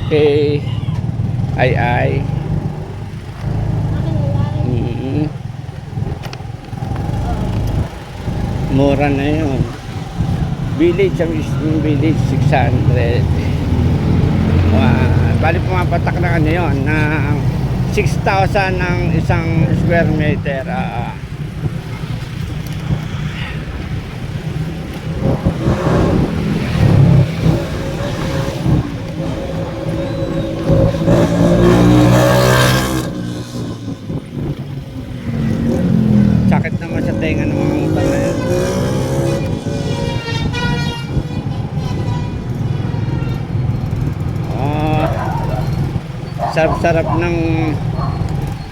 kay Ay. Mura na yun. Village, ang mismong village, 600. Bali pumapatak na ano yun, na 6,000 ng isang square meter. Sakit naman sa tenga ng mga utang na yun. Sarap-sarap ng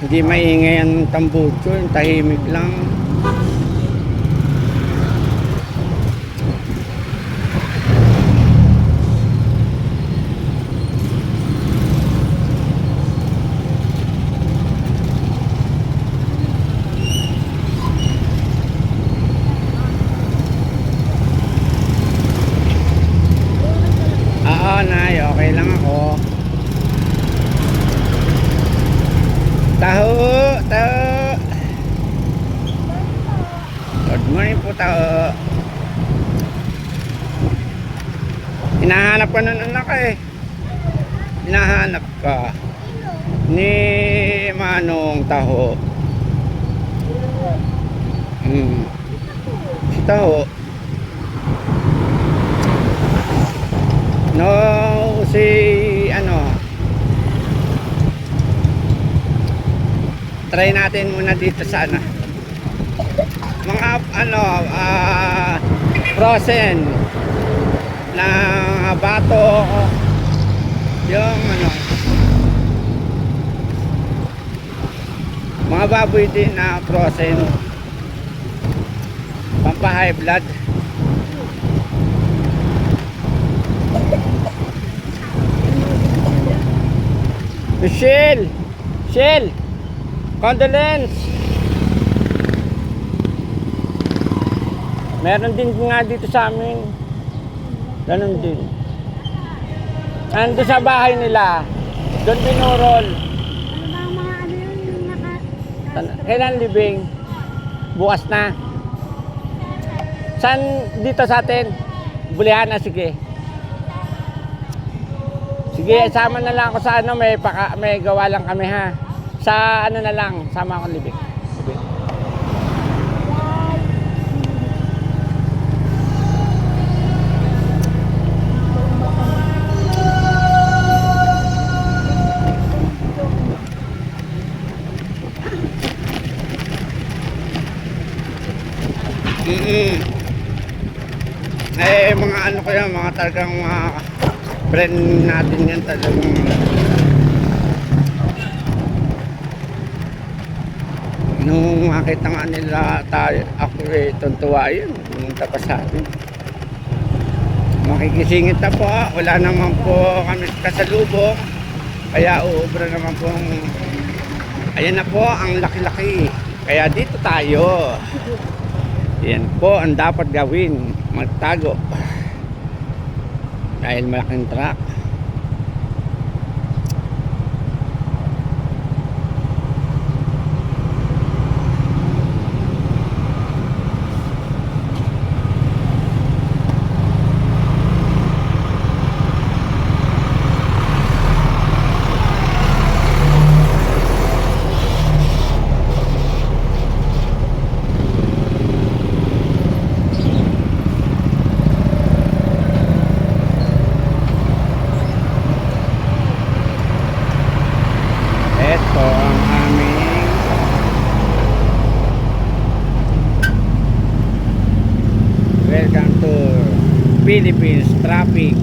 hindi maingay ang tambucho, yung tahimik lang. Oo, Nay, okay lang ako. Taho. Good morning po, Taho. Hinahanap ka ng anak eh. Hinahanap ka ni Manong, Taho. Taho. No, si try natin muna dito sa mga frozen na bato, yung mga baboy din na frozen, pampa high blood. Michelle, condolence. Meron din nga dito sa amin. Ganun din. Ando sa bahay nila. Doon binurol. Ano ba ang mga yun yung Kailan libing? Bukas na. Saan dito sa atin? Bulihan na, sige. Sige, sama na lang ako sa may gawa lang kami ha. Sa na lang, sama akong libing. Mga ko yan, mga talagang mga friend natin yan talagang. Nung makita nga nila ako tuntua yun, pumunta pa sa atin. Makikisingit na po, wala naman po kami kasalubong, kaya uubra naman po. Ayan na po ang laki-laki, kaya dito tayo. Yan po ang dapat gawin, magtago dahil malaking truck. Ito ang aming welcome to Philippines traffic.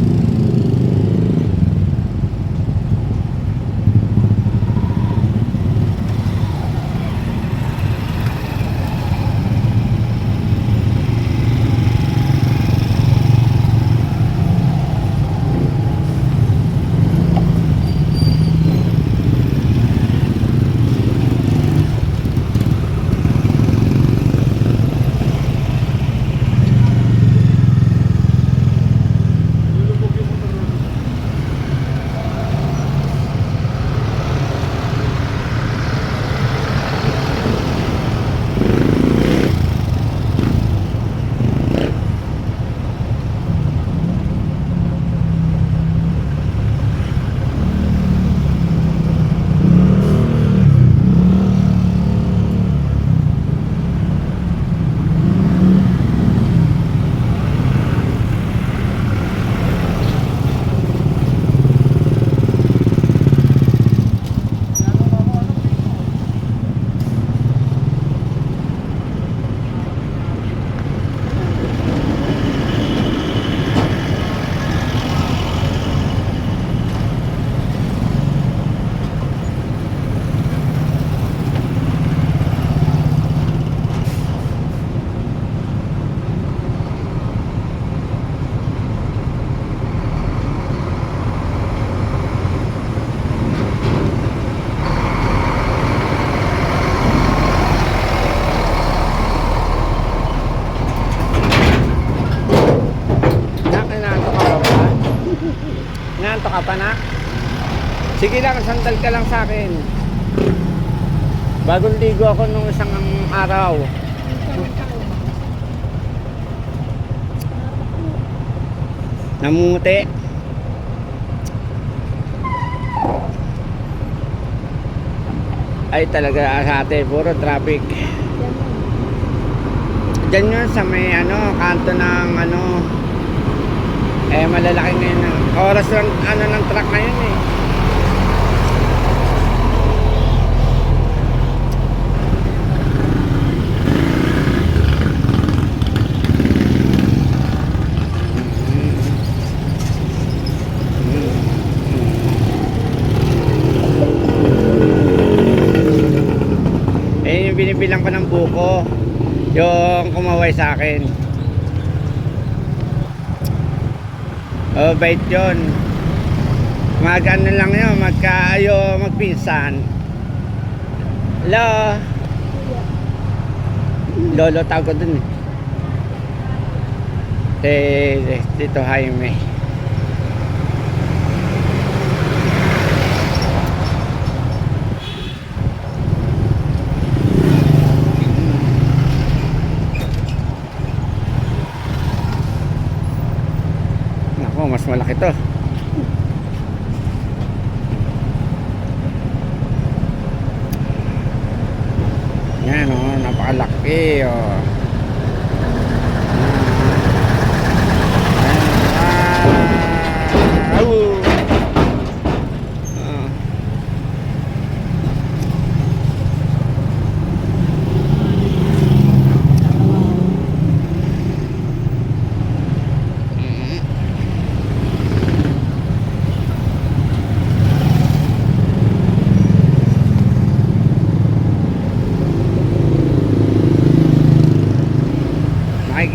Inaanto ka pa na? Sige lang, sandal ka lang sa akin. Bagong ligo ako nung isang araw. Namumuti. Ay talaga ate, puro traffic. Diyan yun sa may kanto ng malalaki ngayon oras lang ng truck ngayon eh. Yung binibilang ko ng buko yung kumaway sa akin. Bait yun. Mag-ano lang yun, magpinsan. Hello. Lolo tawag ko dun eh. Dito Jaime. Mas malaki to. Yan napakalaki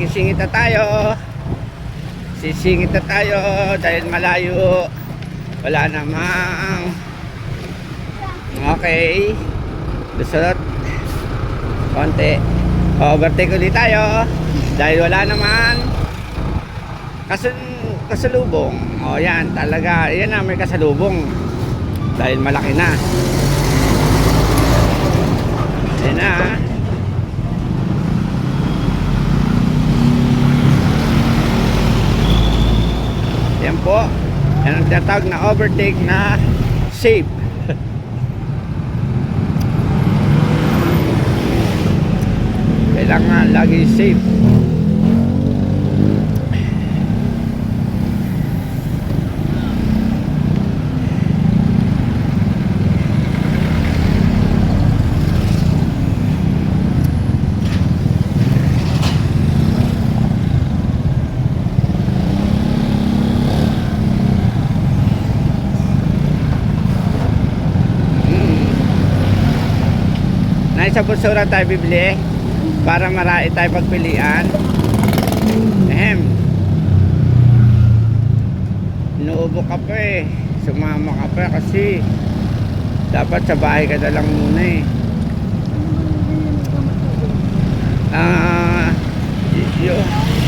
Sisingit na tayo. Sisingit na tayo dahil malayo. Wala namang okay. Lusot konti. Overtake ulit tayo dahil wala naman kasalubong. Yan talaga. Yan na, may kasalubong dahil malaki na. Yan na. Yan po. Yan ang tinatawag na overtake na safe. Kailangan lagi safe. Sa Busura tayo bibili para marami tayo pagpilian. Inuubo ka pa eh, sumama ka pa kasi dapat sa bahay ka na lang muna eh.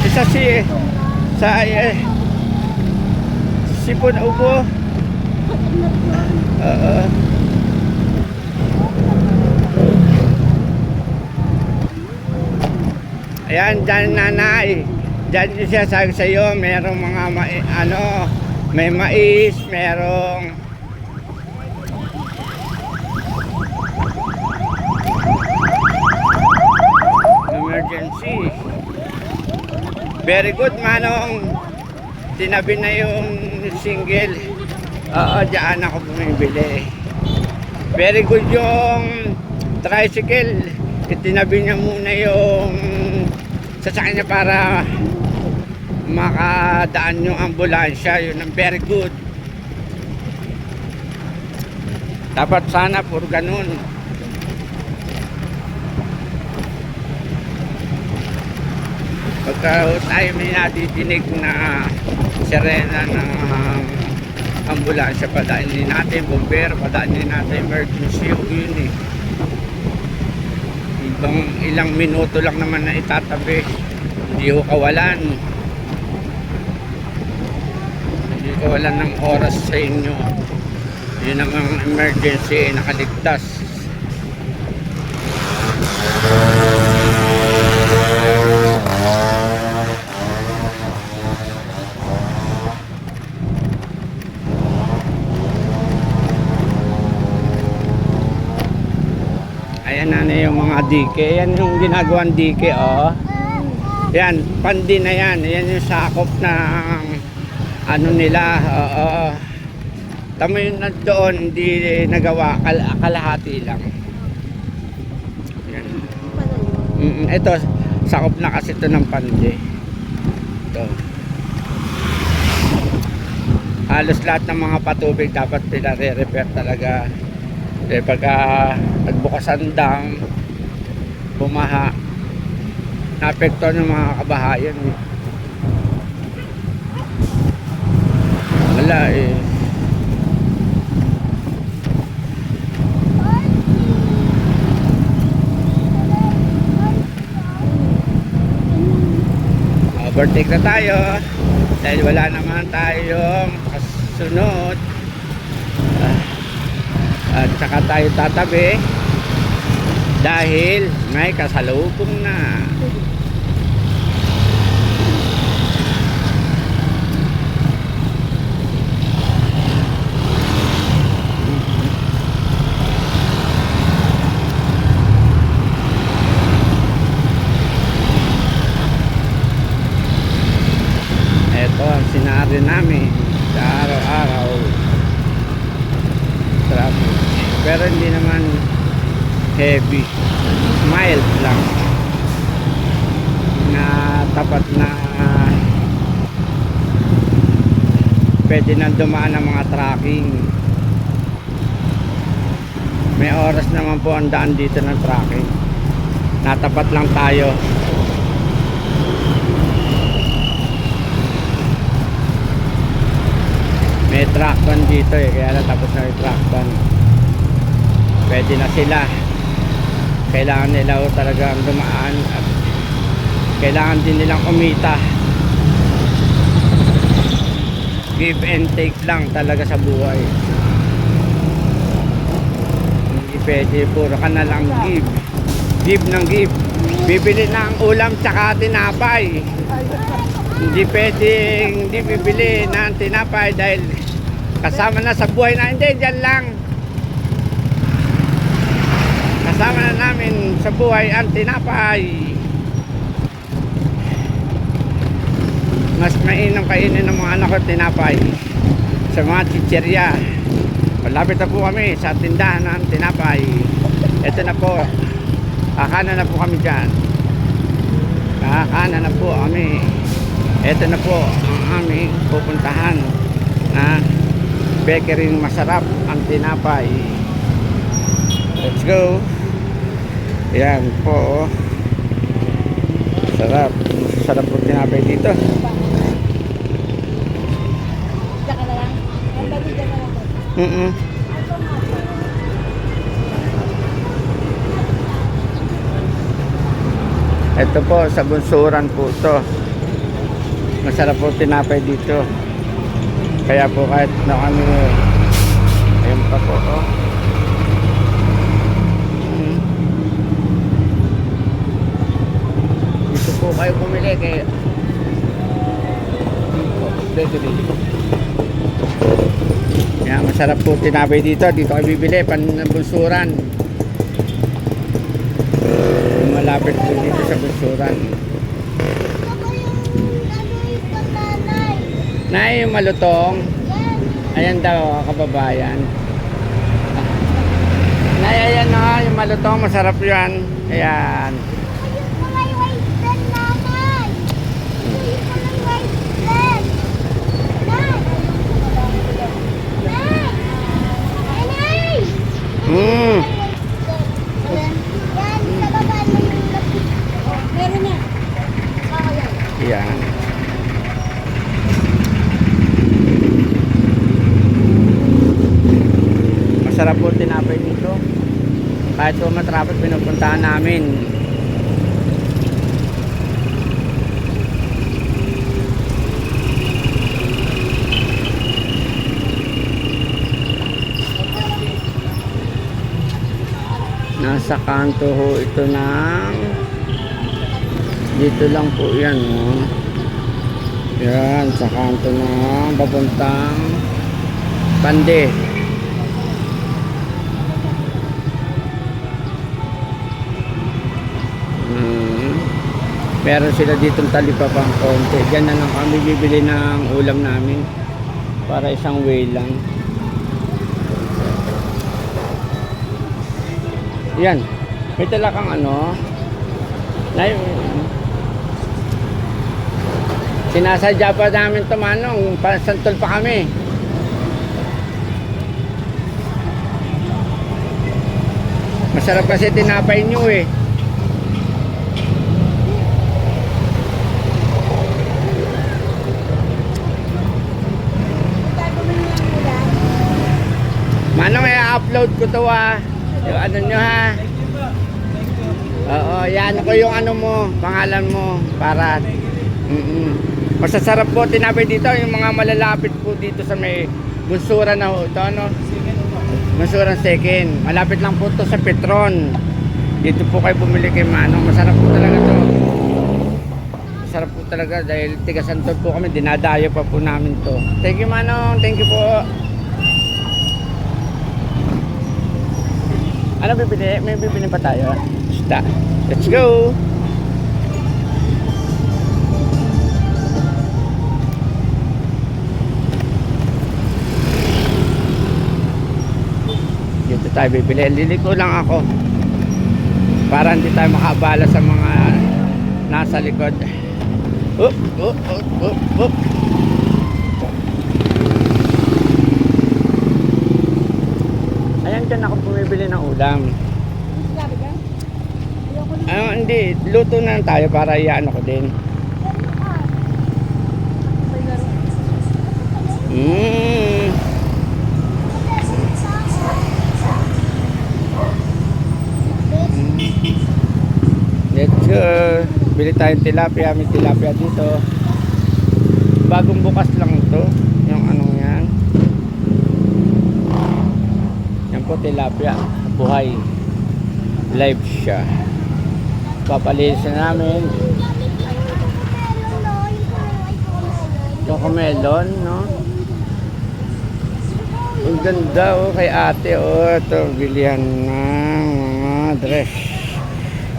Isa sa sipon ubo. Ayan, dyan nanay. Dyan siya sabi sa iyo, merong mga may mais, merong emergency. Very good, Manong. Tinabi na yung single. Dyan ako bumibili. Very good yung tricycle. Itinabi niya muna yung sasakyan niya para makadaan yung ambulansya. Yun ang very good. Dapat sana puro ganun. Pagka tayo may nadidinig na sirena ng ambulansya, padaan din natin, bomber, padaan din natin emergency. Yun eh. Ilang minuto lang naman na itatabi, hindi ho kawalan. pagkawalan ng oras sa inyo. Yun namang emergency, nakaligtas. Ayan na yung mga dike. Yan yung ginagawang dike, oh. Yan, pandi na yan. Yan yung sakop ng ano nila, oo. Tama yun na doon, hindi nagawa, kalahati lang. Yan. Ito, sakop na kasi ito ng pandi. Ito. Halos lahat ng mga patubig dapat pinare-repair talaga. Eh, pagka nagbukas ang dam, bumaha, naapektuhan ng mga kabahayan. Wala eh. Overtake na tayo dahil wala naman tayong kasunod. At saka tayo tatabi dahil may kasalubong na. Ito ang sinari namin sa araw-araw. Traffic. Pero hindi naman heavy, mild lang na tapat na pwede nang dumaan ng mga tracking. May oras naman po ang daan dito ng tracking, natapat lang tayo. May truck ban dito eh, kaya natapos na yung truck ban. Pwede na sila. Kailangan nila talagang dumaan at kailangan din nilang kumita. Give and take lang talaga sa buhay. Hindi pwede puro ka na lang give. Give ng give. Bibili ng ulam tsaka tinapay. Hindi pwedeng hindi bibili ng tinapay dahil kasama na sa buhay na. Hindi, dyan lang. Kasama na namin sa buhay ang tinapay. Mas mainam kainin ng mga anak ko tinapay sa mga chicherya. Malapit na po kami sa tindahan ng tinapay. Ito na po, kakanan na po kami dyan. Kakanan na po kami. Ito na po ang aming pupuntahan na bakery masarap ang tinapay. Let's go. Yan po. Sarap. Sarap po tinapay dito. Ito po sa Bunsuran po to. Masarap po tinapay dito. Kaya po kahit na kami, ayun pa po, oh. Dito po kayo pumili kay bakery. Yan, masarap po tinapay dito. Dito kayo bibili, Bunsuran. Malapit po dito sa Bunsuran. Nay, yung malutong. Ayan daw, kababayan. Nay, ayan na, yung malutong, masarap yan. Ayan. Ayan. Masarap po tinapay dito. Kahit po matrapit, pinupuntahan namin. Nasa kanto ho ito ng dito lang po yan, no? Yan, sa kanto ng papuntang Pande. Meron sila ditong talipapang konti. Diyan na lang kami bibili ng ulam namin para isang way lang. Yan, may talakang ano na sinasadya pa namin ito, manong santol pa kami. Masarap kasi tinapay nyo eh. Manong, i-upload ko to yung ano nyo ha. Oo, yan ko yung ano mo, pangalan mo para masasarap po tinapay dito. Yung mga malalapit po dito sa may Bunsuran na ho ito, ano? Bunsuran second. Malapit lang po to sa Petron. Dito po kayo bumili kay Manong. Masarap po talaga to. Masarap po talaga dahil tiga Santol po kami. Dinadayo pa po namin to. Thank you, Manong. Thank you po. Ano bibili? May bibili pa tayo. Basta. Let's go! Dito tayo bibili. Liliko lang ako para hindi tayo makabala sa mga nasa likod. Up, up, up, up, up. Ayan, dyan ako bumibili ng ulam. Hindi, luto na lang tayo para iyan ako din. Let's go. Bili tayong tilapia. May tilapia dito. Bagong bukas lang ito. Yung anong yan. Yan po tilapia. Buhay. Live siya. Papalisin namin. Cocomelon, no? Ang ganda oh kay ate oh. Ito, bilihan ng mga dress.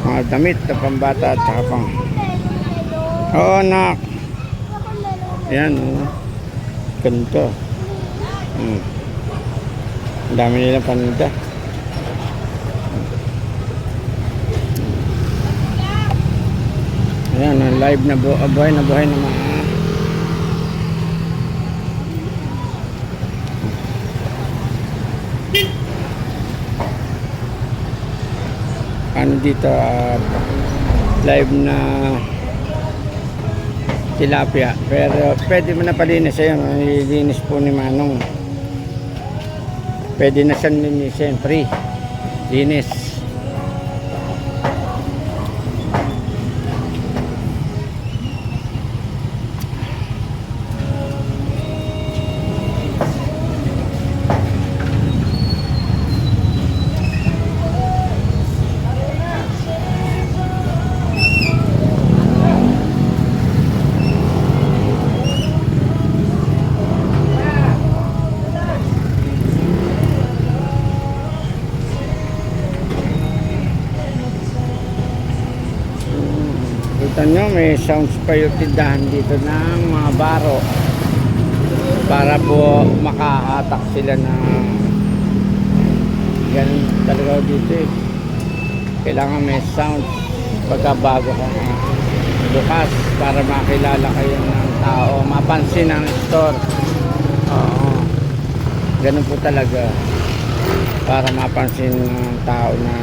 Mga damit na pambata at saka pang oo, nak. Yan oh. Ganito. Ang dami nilang paninda. Ayan, live na buhay na buhay na mga ano dito, live na tilapia. Pero pwede mo na palinis. Ayan, nilinis po ni Manong. Pwede na siyang linisin. Free. Linis. Kita nyo, may sounds pa yung tindahan dito ng mga baro para po makahatak sila na ganun talaga dito eh. Kailangan may sounds pagkabago ka bukas para makilala kayo ng tao, mapansin ang store. Oo, ganun po talaga para mapansin ng tao na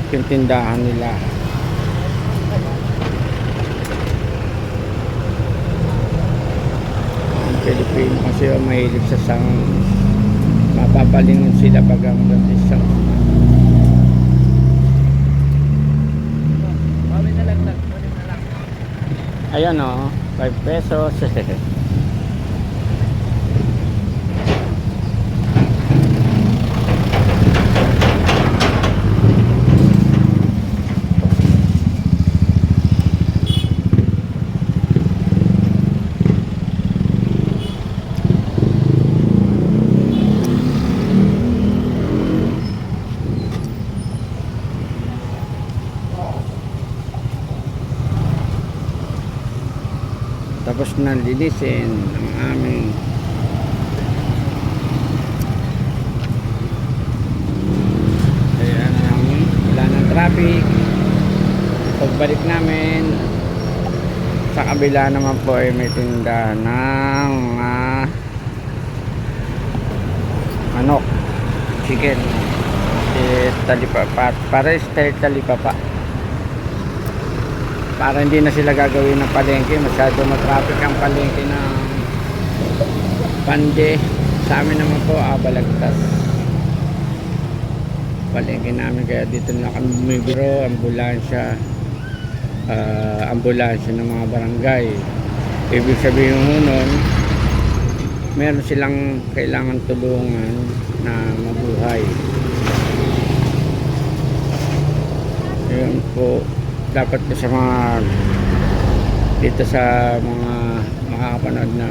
yung tindahan nila. Pilipino kasi mahilig sa sound. Mapapalingon sila pag ang ganti sound. Ayan o, 5 pesos. ng linisin ng aming ayan ang wala ng traffic. Pagbalik namin sa kabila naman po ay may tinda ng manok, chicken, talipapa, pares talipapa, para hindi na sila gagawin ng palengke. Masyado matraffic ang palengke ng Pande. Sa amin naman po Balagtas palengke namin, kaya dito na kami bumibiro. Ambulansya ng mga barangay. Ibig sabihin nun, meron silang kailangan tulungan na mabuhay. Yun po, dapat po sa mga dito sa mga makakapanood na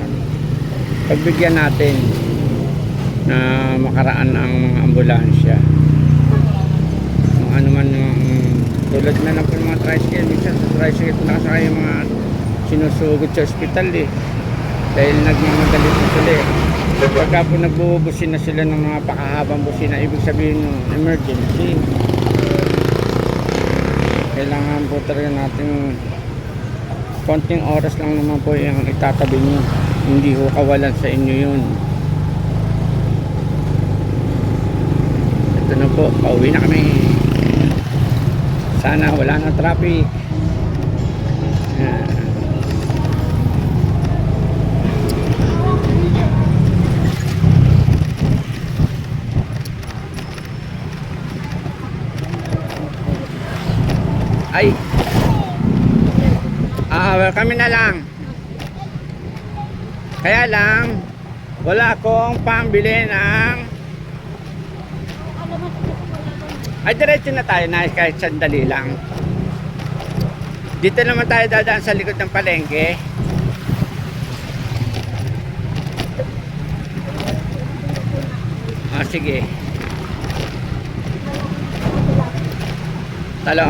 pagbigyan natin na makaraan ang mga ambulansya. Kung ano man yung tulad na lang po ng mga tricycle, minsan sa tricycle po nakasakay yung mga sinusugod sa ospital dahil nagmamadali po sila pagka po nagbubusina sila ng mga pakahabang busina, ibig sabihin ng emergency. Kailangan po talaga natin konting oras lang naman po yung itatabi nyo, hindi ko kawalan sa inyo yun. Ito na po, pauwi na kami. Sana wala na traffic. Ay, kami na lang. Kaya lang wala akong pambili ng ay diretso na tayo na kahit sandali lang. Dito naman tayo dadaan sa likod ng palengke. Sige. Talo,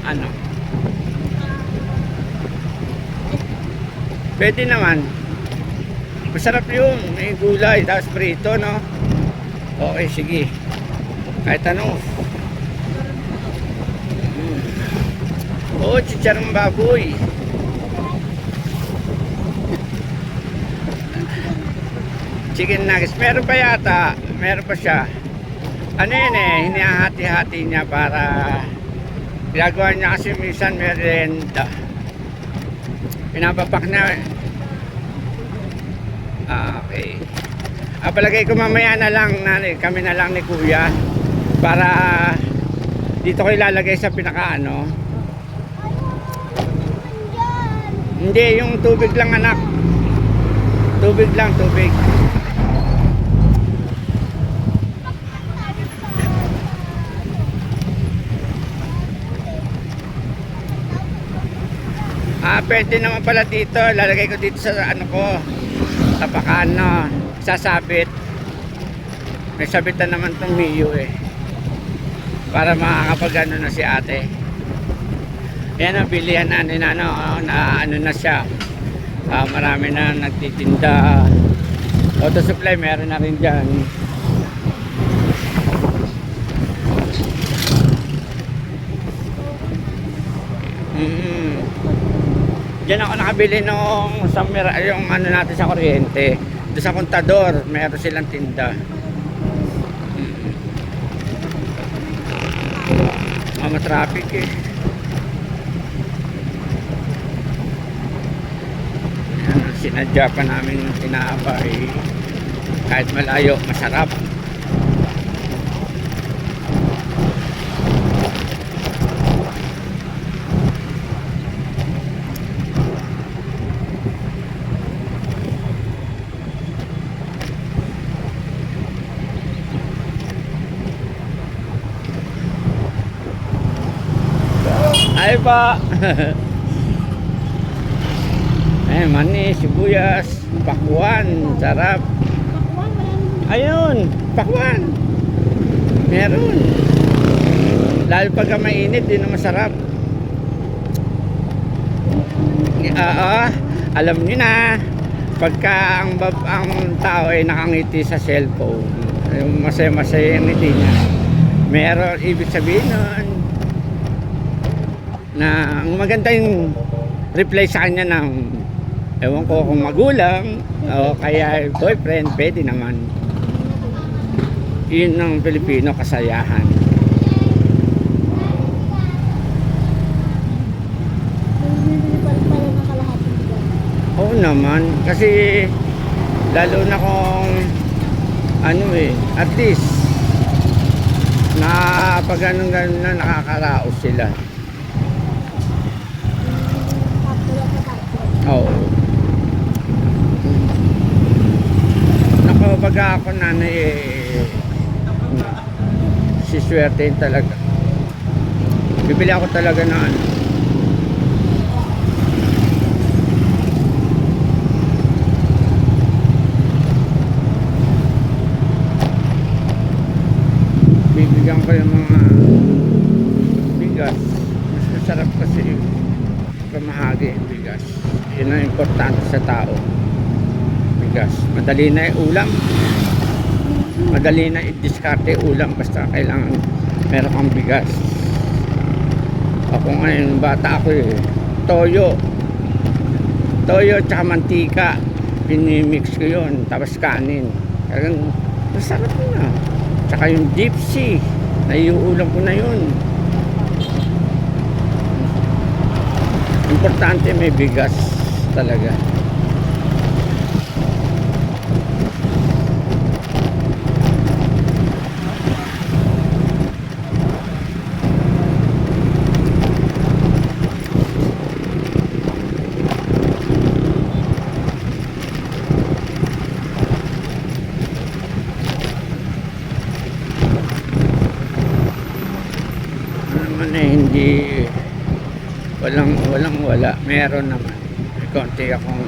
ano? Pwede naman. Masarap yun. May gulay, tapos prito, no? Okay, sige. Kahit ano. Oo, chicharong baboy. Chicken nuggets. Meron pa yata. Meron pa siya. Ano yun hinahati-hati niya para ginagawa niya kasi minsan merenda. Pinapapak na. Okay. Palagay ko mamaya na lang kami na lang ni Kuya para dito ko ilalagay sa pinakaano. Hindi, yung tubig lang anak. Tubig lang, tubig. Pwede naman pala dito. Lalagay ko dito sa ano ko, tapakan, no? Sasabit. May sabitan naman tong Mio para makakapag ano na si ate. Yan ang bilihan na ano na siya. Marami na nagtitinda. Auto supply meron na rin dyan. Diyan ako nakabili nung yung ano natin sa kuryente. Doon sa kontador, meron silang tinda. Traffic Sinadya pa namin yung tinapay. Kahit malayo, masarap. Ay pa. Mani, sibuyas, pakwan, sarap. Ayun, pakwan. Meron. Lalo pagka mainit, din na masarap. alam niyo na, pagka ang tao ay nakangiti sa cellphone, yung masaya-masaya yung ngiti niya, meron ibig sabihin nun na ang maganda yung reply sa kanya ng ewan ko kung magulang o kaya boyfriend, pwede naman. Yun ang Pilipino kasayahan. Bibili pa rin tayo ng kalahating bigas. Oo naman, kasi lalo na kung ano at least na pag ganun na nakakaraos sila. Tatlo lang sa tatlo. Oo. Naku, baga ako nanay siswertein talaga. Bibili ako talaga na ano. Bibigyan ko yung mga bigas. Mas masarap kasi pamahagi yung bigas. Yun ang importante sa tao. Bigas. Madali na yung ulam. Madali na i-discarte ulam basta kailangan meron kang bigas. Ako ngayon bata ako toyo tsaka mantika, pinimix ko yun, tapos kanin, talagang masarap na. Tsaka yung gypsy, naiuulam ko na yun. Importante may bigas talaga. Hindi wala, meron naman, may konti akong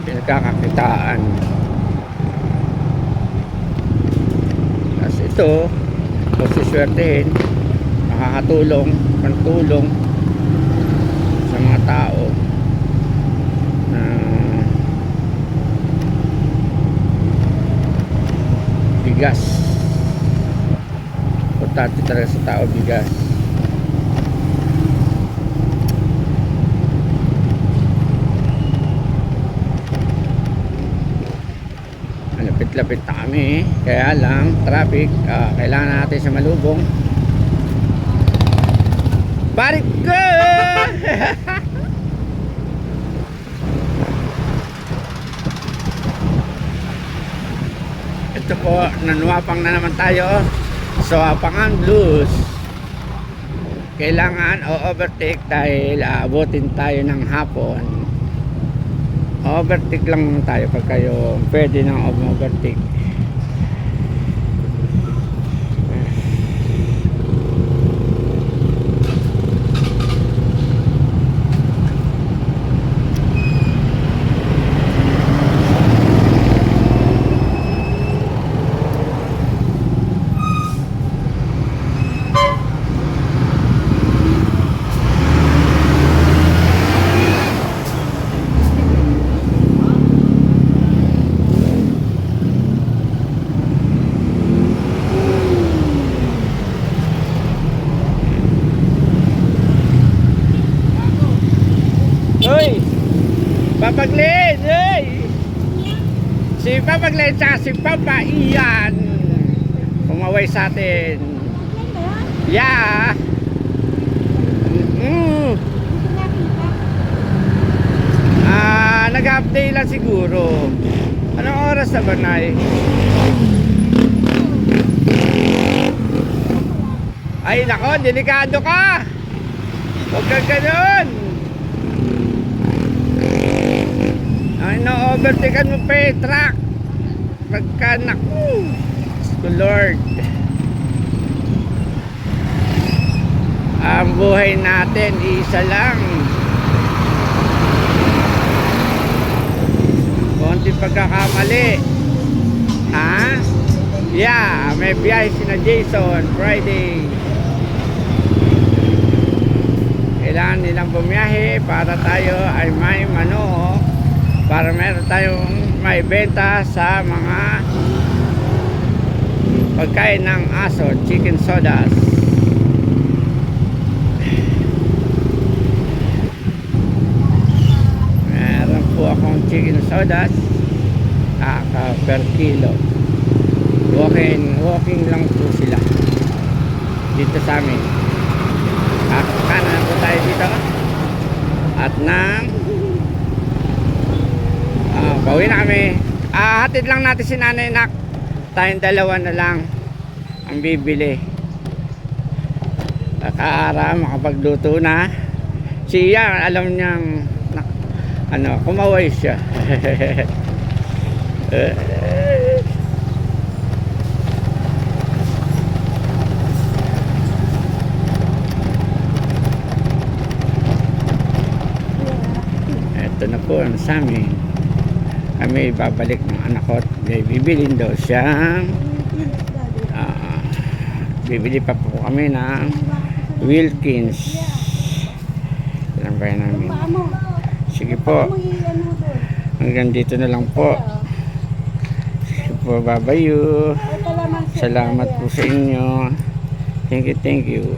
pinagkakakitaan. Kasi ito kung siswertein, makakatulong, pantulong sa mga tao na bigas. Importante talaga sa tao bigas. Lapit na kami, kaya lang traffic, kailangan natin sa Malubong. Barik ko! Ito po, nanuwapang na naman tayo. So, Apangan Blues. Kailangan o-overtake dahil abutin tayo ng hapon. Overtake lang tayo pag kayo pwede nang overtake. Hoy! Papaglen! Hoy! Si Papaglen sa si Papa Ian pumaway sa atin. Yeah! Nag-update lang siguro. Anong oras na ba, Nay? Ay nako, delikado ka! Huwag ka ganun! Ay, no-overtaken mo pa truck. Pagka naku, to Lord. Ang buhay natin isa lang. Konting pagkakamali. Ha? Yeah, may biyahe si na Jason Friday. kailangan nilang bumiyahe para tayo ay may manok, para meron tayong may benta sa mga pagkain ng aso, chicken sodas. Meron po akong chicken sodas per kilo. Walking lang po sila dito sa amin. Kanan po tayo dito at nang pauwi na kami. Hatid lang natin si nanay, nak. Tayong dalawa na lang ang bibili. Nakaara, makapagluto na. Siya, alam niyang kumaway siya. Ito na po ang sa amin. Kami babalik ng anak ko at bibilin daw siyang bibili pa po kami ng Wilkins. Ilan ba yun namin? Sige po, hanggang dito na lang po. Sige po, babayu. Salamat po sa inyo. Thank you.